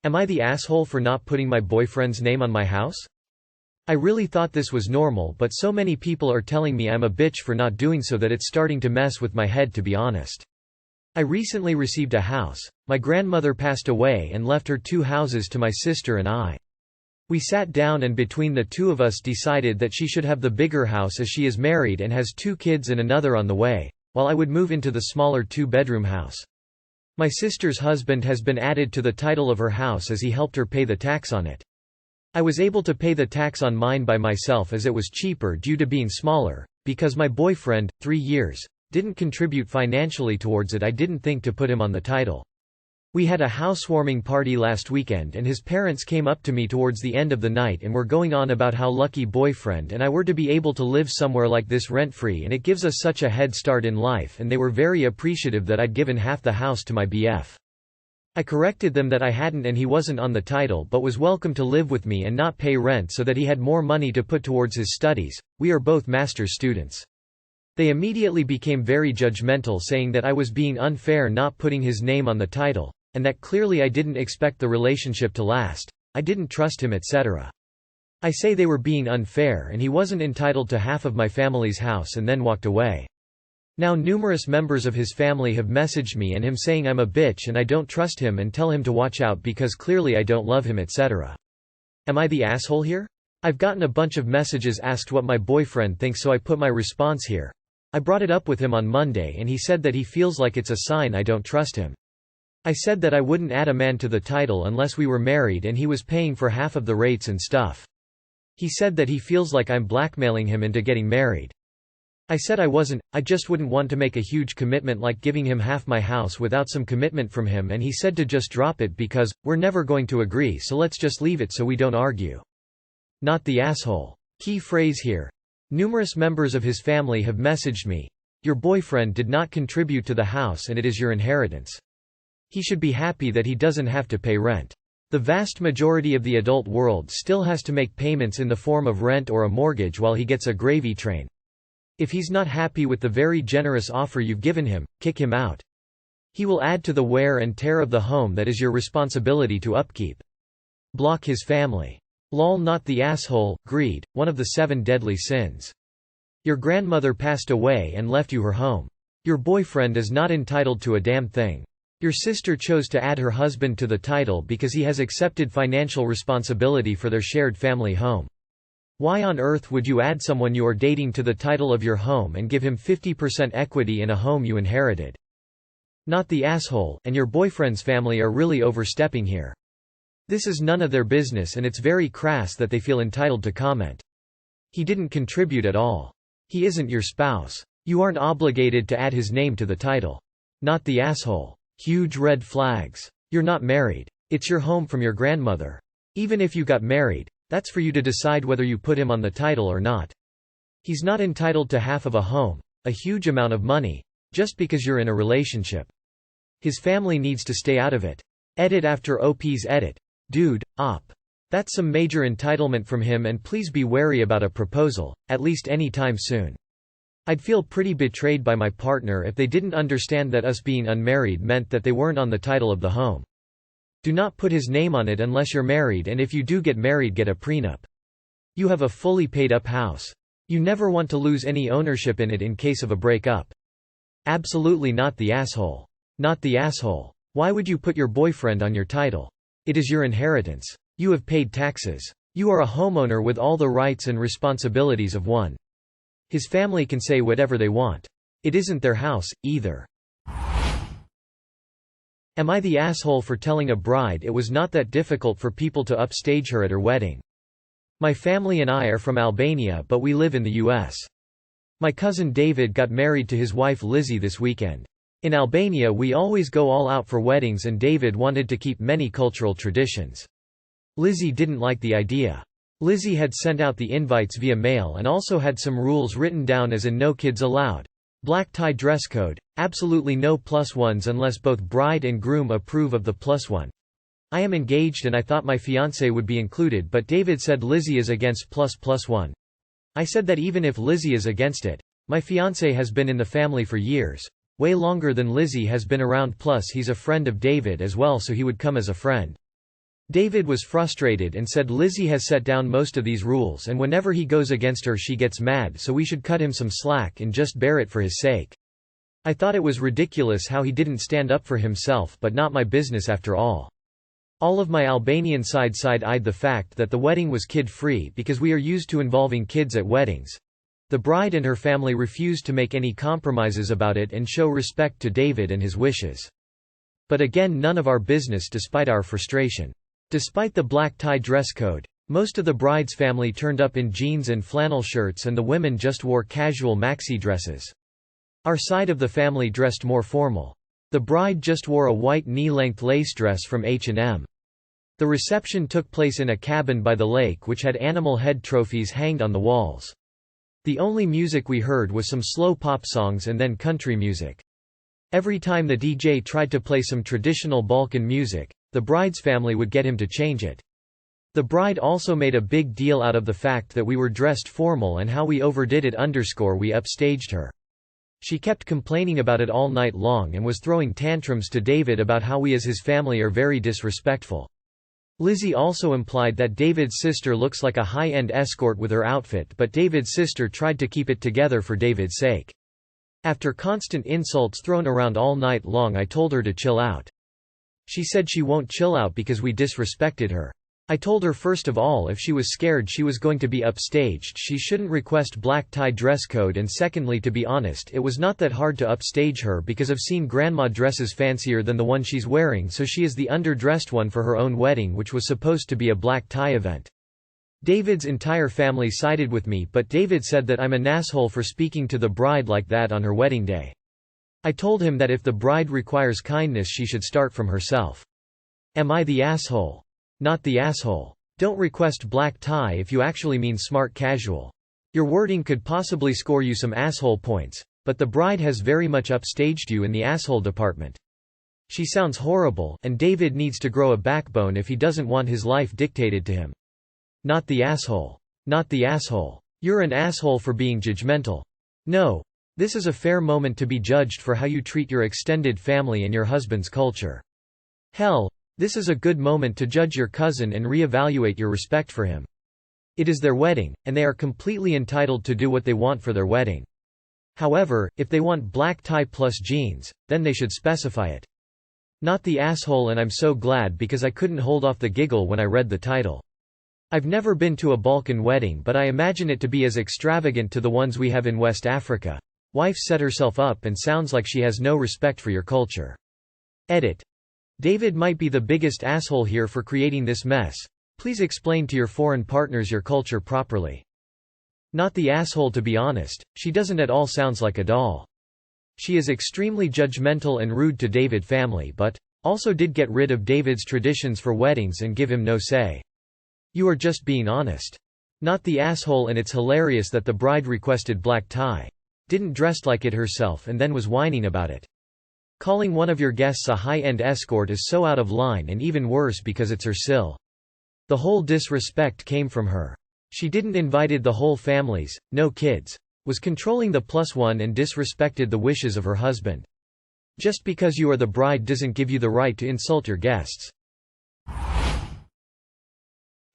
Am I the asshole for not putting my boyfriend's name on my house? I really thought this was normal, but so many people are telling me I'm a bitch for not doing so that it's starting to mess with my head, to be honest. I recently received a house. My grandmother passed away and left her 2 houses to my sister and I. We sat down and between the 2 of us decided that she should have the bigger house as she is married and has 2 kids and another on the way, while I would move into the smaller 2-bedroom house. My sister's husband has been added to the title of her house as he helped her pay the tax on it. I was able to pay the tax on mine by myself as it was cheaper due to being smaller. Because my boyfriend, 3 years, didn't contribute financially towards it, I didn't think to put him on the title. We had a housewarming party last weekend and his parents came up to me towards the end of the night and were going on about how lucky boyfriend and I were to be able to live somewhere like this rent-free and it gives us such a head start in life, and they were very appreciative that I'd given half the house to my BF. I corrected them that I hadn't and he wasn't on the title but was welcome to live with me and not pay rent so that he had more money to put towards his studies. We are both master's students. They immediately became very judgmental, saying that I was being unfair not putting his name on the title, and that clearly I didn't expect the relationship to last, I didn't trust him, etc. I say they were being unfair and he wasn't entitled to half of my family's house, and then walked away. Now numerous members of his family have messaged me and him saying I'm a bitch and I don't trust him and tell him to watch out because clearly I don't love him, etc. Am I the asshole here? I've gotten a bunch of messages asked what my boyfriend thinks, so I put my response here. I brought it up with him on Monday and he said that he feels like it's a sign I don't trust him. I said that I wouldn't add a man to the title unless we were married and he was paying for half of the rates and stuff. He said that he feels like I'm blackmailing him into getting married. I said I wasn't, I just wouldn't want to make a huge commitment like giving him half my house without some commitment from him, and he said to just drop it because, we're never going to agree, so let's just leave it so we don't argue. Not the asshole. Key phrase here. Numerous members of his family have messaged me. Your boyfriend did not contribute to the house and it is your inheritance. He should be happy that he doesn't have to pay rent. The vast majority of the adult world still has to make payments in the form of rent or a mortgage while he gets a gravy train. If he's not happy with the very generous offer you've given him, kick him out. He will add to the wear and tear of the home that is your responsibility to upkeep. Block his family. Lol. Not the asshole. Greed, one of the 7 deadly sins. Your grandmother passed away and left you her home. Your boyfriend is not entitled to a damn thing. Your sister chose to add her husband to the title because he has accepted financial responsibility for their shared family home. Why on earth would you add someone you are dating to the title of your home and give him 50% equity in a home you inherited? Not the asshole, and your boyfriend's family are really overstepping here. This is none of their business and it's very crass that they feel entitled to comment. He didn't contribute at all. He isn't your spouse. You aren't obligated to add his name to the title. Not the asshole. Huge red flags. You're not married. It's your home from your grandmother. Even if you got married, that's for you to decide whether you put him on the title or not. He's not entitled to half of a home, a huge amount of money, just because you're in a relationship. His family needs to stay out of it. Edit after OP's edit. Dude, op. That's some major entitlement from him, and please be wary about a proposal, at least any time soon. I'd feel pretty betrayed by my partner if they didn't understand that us being unmarried meant that they weren't on the title of the home. Do not put his name on it unless you're married, and if you do get married, get a prenup. You have a fully paid up house. You never want to lose any ownership in it in case of a breakup. Absolutely not the asshole. Not the asshole. Why would you put your boyfriend on your title? It is your inheritance. You have paid taxes. You are a homeowner with all the rights and responsibilities of one. His family can say whatever they want. It isn't their house, either. Am I the asshole for telling a bride it was not that difficult for people to upstage her at her wedding? My family and I are from Albania, but we live in the US. My cousin David got married to his wife Lizzie this weekend. In Albania we always go all out for weddings, and David wanted to keep many cultural traditions. Lizzie didn't like the idea. Lizzie had sent out the invites via mail and also had some rules written down, as in no kids allowed. Black tie dress code, absolutely no +1s unless both bride and groom approve of the +1. I am engaged and I thought my fiancé would be included, but David said Lizzie is against +1. I said that even if Lizzie is against it, my fiancé has been in the family for years, way longer than Lizzie has been around, plus he's a friend of David as well, so he would come as a friend. David was frustrated and said Lizzie has set down most of these rules and whenever he goes against her she gets mad, so we should cut him some slack and just bear it for his sake. I thought it was ridiculous how he didn't stand up for himself, but not my business after all. All of my Albanian side-eyed the fact that the wedding was kid-free because we are used to involving kids at weddings. The bride and her family refused to make any compromises about it and show respect to David and his wishes. But again, none of our business despite our frustration. Despite the black tie dress code, most of the bride's family turned up in jeans and flannel shirts and the women just wore casual maxi dresses. Our side of the family dressed more formal. The bride just wore a white knee-length lace dress from H&M. The reception took place in a cabin by the lake which had animal head trophies hanged on the walls. The only music we heard was some slow pop songs and then country music. Every time the DJ tried to play some traditional Balkan music, the bride's family would get him to change it. The bride also made a big deal out of the fact that we were dressed formal and how we overdid it _ we upstaged her. She kept complaining about it all night long and was throwing tantrums to David about how we as his family are very disrespectful. Lizzie also implied that David's sister looks like a high-end escort with her outfit, but David's sister tried to keep it together for David's sake. After constant insults thrown around all night long, I told her to chill out. She said she won't chill out because we disrespected her. I told her first of all if she was scared she was going to be upstaged she shouldn't request black tie dress code, and secondly, to be honest, it was not that hard to upstage her because I've seen grandma dresses fancier than the one she's wearing, so she is the underdressed one for her own wedding which was supposed to be a black tie event. David's entire family sided with me, but David said that I'm an asshole for speaking to the bride like that on her wedding day. I told him that if the bride requires kindness she should start from herself. Am I the asshole? Not the asshole. Don't request black tie if you actually mean smart casual. Your wording could possibly score you some asshole points, but the bride has very much upstaged you in the asshole department. She sounds horrible, and David needs to grow a backbone if he doesn't want his life dictated to him. Not the asshole. Not the asshole. You're an asshole for being judgmental. No. This is a fair moment to be judged for how you treat your extended family and your husband's culture. Hell, this is a good moment to judge your cousin and re-evaluate your respect for him. It is their wedding, and they are completely entitled to do what they want for their wedding. However, if they want black tie plus jeans, then they should specify it. Not the asshole, and I'm so glad because I couldn't hold off the giggle when I read the title. I've never been to a Balkan wedding, but I imagine it to be as extravagant to the ones we have in West Africa. Wife set herself up and sounds like she has no respect for your culture. Edit. David might be the biggest asshole here for creating this mess. Please explain to your foreign partners your culture properly. Not the asshole, to be honest, she doesn't at all sounds like a doll. She is extremely judgmental and rude to David family, but also did get rid of David's traditions for weddings and give him no say. You are just being honest. Not the asshole, and it's hilarious that the bride requested black tie. Didn't dress like it herself and then was whining about it. Calling one of your guests a high-end escort is so out of line, and even worse because it's her sill. The whole disrespect came from her. She didn't invited the whole families, no kids. Was controlling the +1 and disrespected the wishes of her husband. Just because you are the bride doesn't give you the right to insult your guests.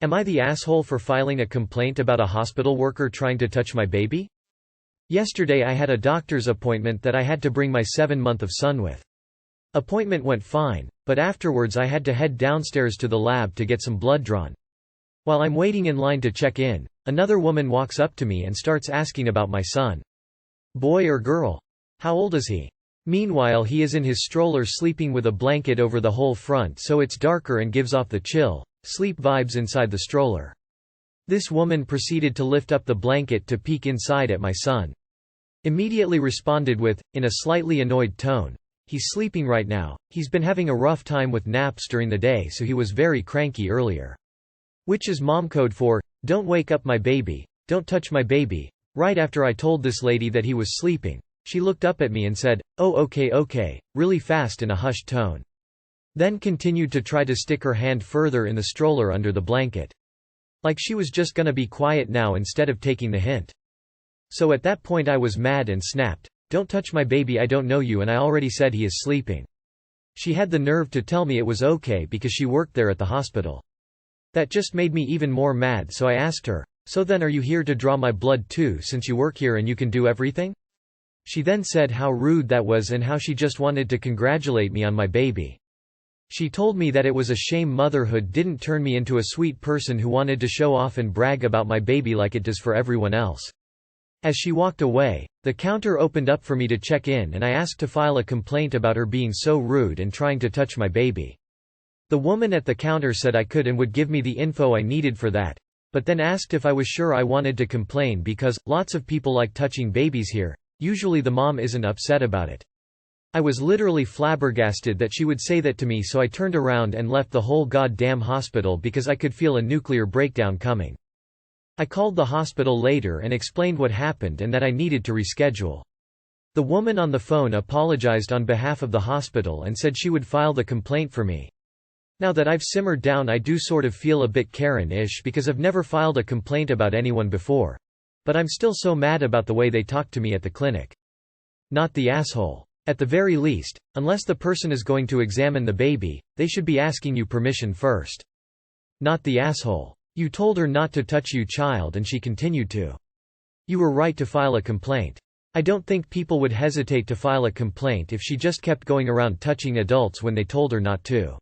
Am I the asshole for filing a complaint about a hospital worker trying to touch my baby? Yesterday I had a doctor's appointment that I had to bring my 7-month-old son with. Appointment went fine, but afterwards I had to head downstairs to the lab to get some blood drawn. While I'm waiting in line to check in, another woman walks up to me and starts asking about my son. Boy or girl? How old is he? Meanwhile he is in his stroller sleeping with a blanket over the whole front so it's darker and gives off the chill, sleep vibes inside the stroller. This woman proceeded to lift up the blanket to peek inside at my son. Immediately responded with, in a slightly annoyed tone, "He's sleeping right now, he's been having a rough time with naps during the day so he was very cranky earlier." Which is mom code for, "Don't wake up my baby, don't touch my baby." Right after I told this lady that he was sleeping, she looked up at me and said, "Oh okay," really fast in a hushed tone. Then continued to try to stick her hand further in the stroller under the blanket. Like she was just gonna be quiet now instead of taking the hint. So at that point I was mad and snapped, "Don't touch my baby, I don't know you and I already said he is sleeping." She had the nerve to tell me it was okay because she worked there at the hospital. That just made me even more mad, so I asked her, "So then are you here to draw my blood too since you work here and you can do everything?" She then said how rude that was and how she just wanted to congratulate me on my baby. She told me that it was a shame motherhood didn't turn me into a sweet person who wanted to show off and brag about my baby like it does for everyone else. As she walked away, the counter opened up for me to check in and I asked to file a complaint about her being so rude and trying to touch my baby. The woman at the counter said I could and would give me the info I needed for that, but then asked if I was sure I wanted to complain because, lots of people like touching babies here, usually the mom isn't upset about it. I was literally flabbergasted that she would say that to me, so I turned around and left the whole goddamn hospital because I could feel a nuclear breakdown coming. I called the hospital later and explained what happened and that I needed to reschedule. The woman on the phone apologized on behalf of the hospital and said she would file the complaint for me. Now that I've simmered down, I do sort of feel a bit Karen-ish because I've never filed a complaint about anyone before. But I'm still so mad about the way they talked to me at the clinic. Not the asshole. At the very least, unless the person is going to examine the baby, they should be asking you permission first. Not the asshole. You told her not to touch you child and she continued to. You were right to file a complaint. I don't think people would hesitate to file a complaint if she just kept going around touching adults when they told her not to.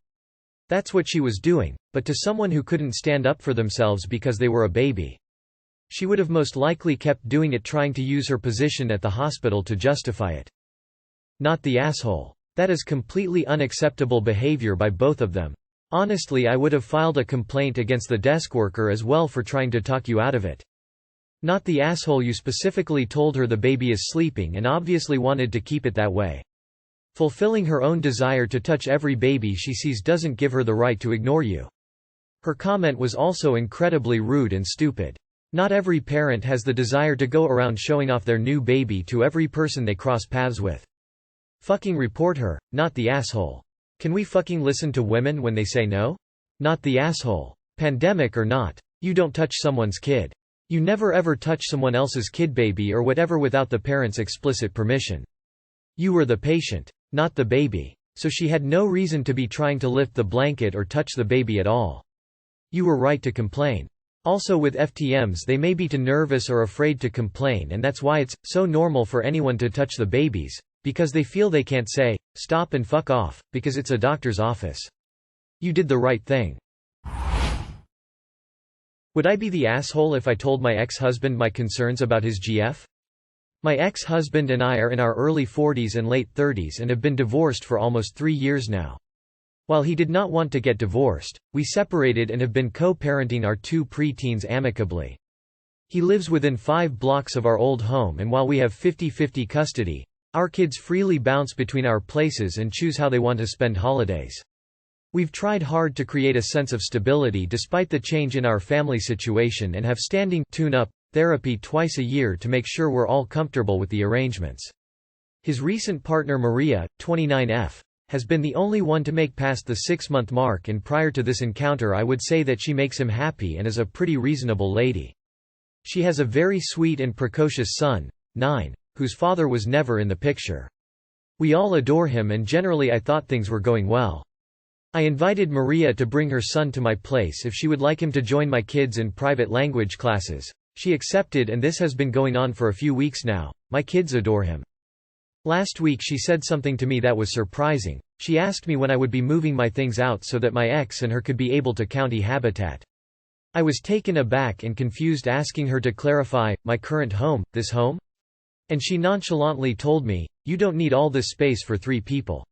That's what she was doing, but to someone who couldn't stand up for themselves because they were a baby. She would have most likely kept doing it, trying to use her position at the hospital to justify it. Not the asshole. That is completely unacceptable behavior by both of them. Honestly, I would have filed a complaint against the desk worker as well for trying to talk you out of it. Not the asshole. You specifically told her the baby is sleeping and obviously wanted to keep it that way. Fulfilling her own desire to touch every baby she sees doesn't give her the right to ignore you. Her comment was also incredibly rude and stupid. Not every parent has the desire to go around showing off their new baby to every person they cross paths with. Fucking report her, not the asshole. Can we fucking listen to women when they say no? Not the asshole. Pandemic or not, you don't touch someone's kid. You never ever touch someone else's kid, baby or whatever, without the parent's explicit permission. You were the patient, not the baby. So she had no reason to be trying to lift the blanket or touch the baby at all. You were right to complain. Also, with FTMs, they may be too nervous or afraid to complain, and that's why it's so normal for anyone to touch the babies, because they feel they can't say, "Stop and fuck off," because it's a doctor's office. You did the right thing. Would I be the asshole if I told my ex-husband my concerns about his GF? My ex-husband and I are in our early 40s and late 30s and have been divorced for almost 3 years now. While he did not want to get divorced, we separated and have been co-parenting our 2 preteens amicably. He lives within 5 blocks of our old home, and while we have 50-50 custody, our kids freely bounce between our places and choose how they want to spend holidays. We've tried hard to create a sense of stability despite the change in our family situation and have standing tune-up therapy twice a year to make sure we're all comfortable with the arrangements. His recent partner Maria, 29F, has been the only one to make past the 6-month mark, and prior to this encounter I would say that she makes him happy and is a pretty reasonable lady. She has a very sweet and precocious son, 9, whose father was never in the picture. We all adore him and generally I thought things were going well. I invited Maria to bring her son to my place if she would like him to join my kids in private language classes. She accepted, and this has been going on for a few weeks now. My kids adore him. Last week she said something to me that was surprising. She asked me when I would be moving my things out so that my ex and her could be able to county habitat. I was taken aback and confused, asking her to clarify, my current home, this home? And she nonchalantly told me, "You don't need all this space for 3 people.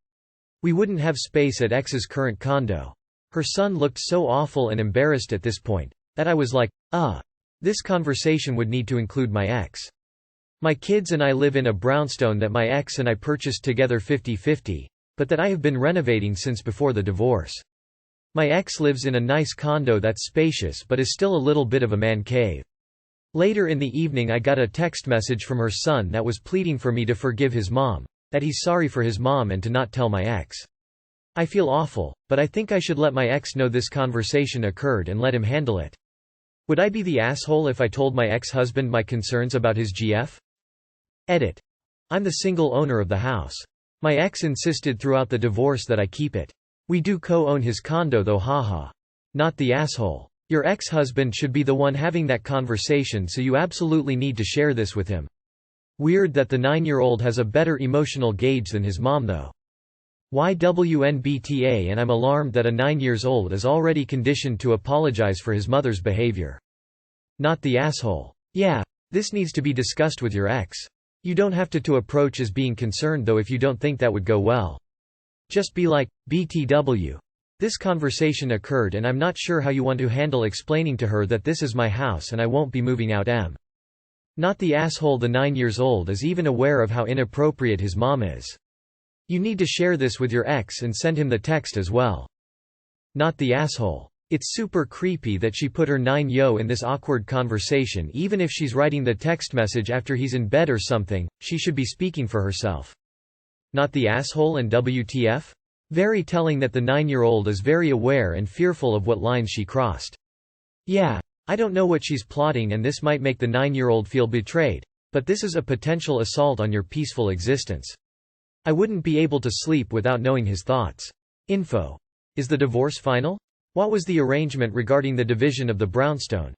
We wouldn't have space at X's current condo." Her son looked so awful and embarrassed at this point, that I was like, this conversation would need to include my ex. My kids and I live in a brownstone that my ex and I purchased together 50-50, but that I have been renovating since before the divorce. My ex lives in a nice condo that's spacious but is still a little bit of a man cave. Later in the evening I got a text message from her son that was pleading for me to forgive his mom, that he's sorry for his mom and to not tell my ex. I feel awful, but I think I should let my ex know this conversation occurred and let him handle it. Would I be the asshole if I told my ex-husband my concerns about his GF? Edit. I'm the single owner of the house. My ex insisted throughout the divorce that I keep it. We do co-own his condo though, haha. Not the asshole. Your ex-husband should be the one having that conversation, so you absolutely need to share this with him. Weird that the 9-year-old has a better emotional gauge than his mom though. YWNBTA, and I'm alarmed that a 9-year-old is already conditioned to apologize for his mother's behavior. Not the asshole. Yeah. This needs to be discussed with your ex. You don't have to approach as being concerned though if you don't think that would go well. Just be like, BTW. This conversation occurred and I'm not sure how you want to handle explaining to her that this is my house and I won't be moving out. Not the asshole. The 9-year-old is even aware of how inappropriate his mom is. You need to share this with your ex and send him the text as well. Not the asshole. It's super creepy that she put her 9-yo in this awkward conversation. Even if she's writing the text message after he's in bed or something, she should be speaking for herself. Not the asshole. And WTF? Very telling that the 9-year-old is very aware and fearful of what lines she crossed. Yeah. I don't know what she's plotting and this might make the 9-year-old feel betrayed. But this is a potential assault on your peaceful existence. I wouldn't be able to sleep without knowing his thoughts. Info. Is the divorce final? What was the arrangement regarding the division of the brownstone?